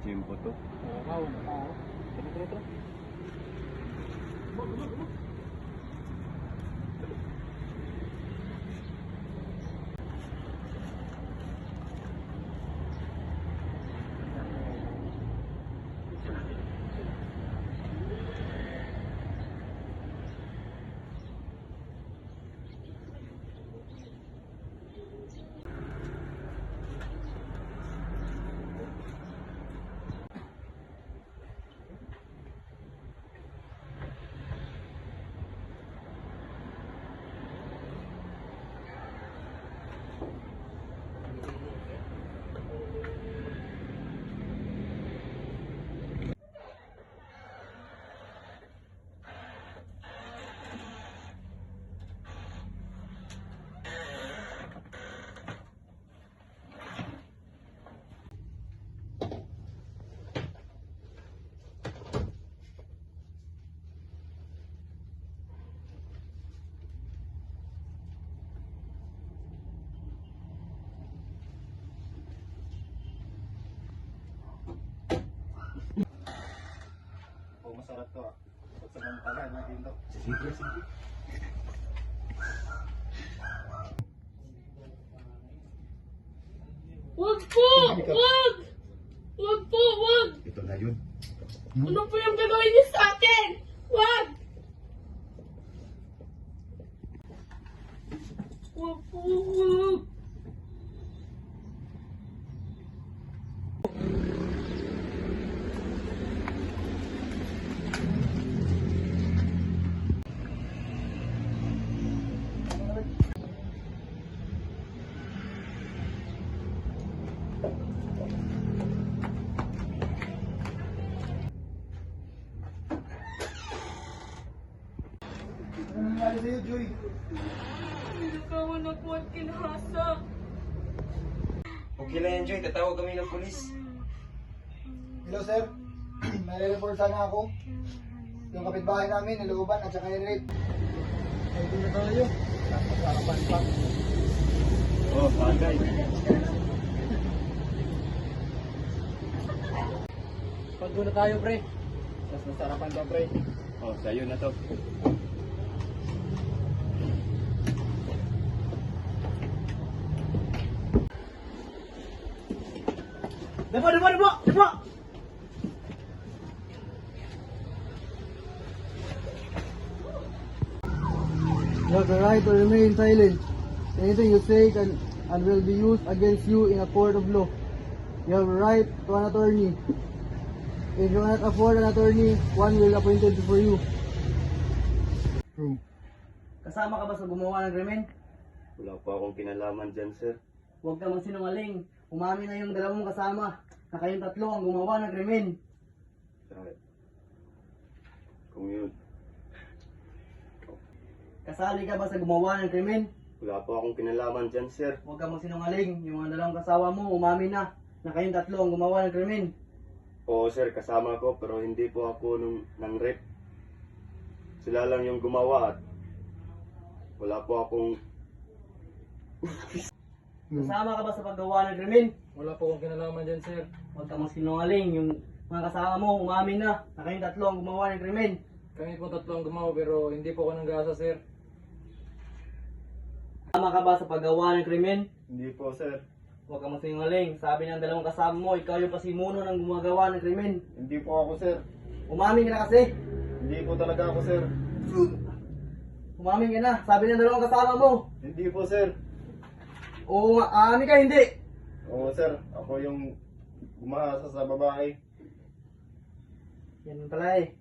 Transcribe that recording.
tiyempo to. Oo, oo. Tara. Gumag. Oh, masarap to ah. Pagsamantalan natin to. Sige. Wag po! Wag! Wag po! Wag! Ito na yun. Ano po yung gagawin niyo sa akin? Wag! Wag po! Wag! Ano nangyari sa'yo, Joy? Nagawa na po at kinahasa. Okay lang yan, Joy. Tatawag kami ng polis. Hello, sir. May report sana ako. Yung kapitbahay namin, nilooban at saka nilate. Ay, doon na tayo. Tapos harapan pa. Oh, bagay. Pag doon na tayo, pre. Mas masarapan pa, pre. Oh, sa'yo na to. Dapa! You have the right to remain silent. Anything you say can and will be used against you in a court of law. You have a right to an attorney. If you cannot afford an attorney, one will be appointed for you. True. Kasama ka ba sa gumawa ng krimen? Wala pa akong kinalaman dyan, sir. Huwag ka magsinungaling. Umamin na yung dalawang kasama na kayong tatlo ang gumawa ng krimen. Right. Kung yun, Kasali ka ba sa gumawa ng krimen? wala pa akong kinalaman dyan, sir. Huwag ka magsinungaling. Yung mga dalawang kasawa mo, umamin na kayong tatlo ang gumawa ng krimen. Oo, sir, kasama ko, pero hindi po ako nang rape. Sila lang yung gumawa at wala po akong... Kasama ka ba sa paggawa ng krimen? Wala po akong kinalaman dyan, sir. Huwag ka magsinungaling. Yung mga kasama mo, umamin na kayong tatlo ang gumawa ng krimen. Kami po tatlo ang gumawa pero hindi po ako nanggasa, sir. Kasama ka ba sa paggawa ng krimen? Hindi po, sir. Huwag ka magsinungaling. Sabi ng dalawang kasama mo, ikaw yung pasimuno ng gumagawa ng krimen. Hindi po ako, sir. Umamin ka na kasi. Hindi po talaga ako, sir. Umamin ka na. Sabi ng dalawang kasama mo. Hindi po, sir. Oo nga, aamin ka, hindi. Oo, sir. Ako yung gumahasa sa babae. Yan pala eh.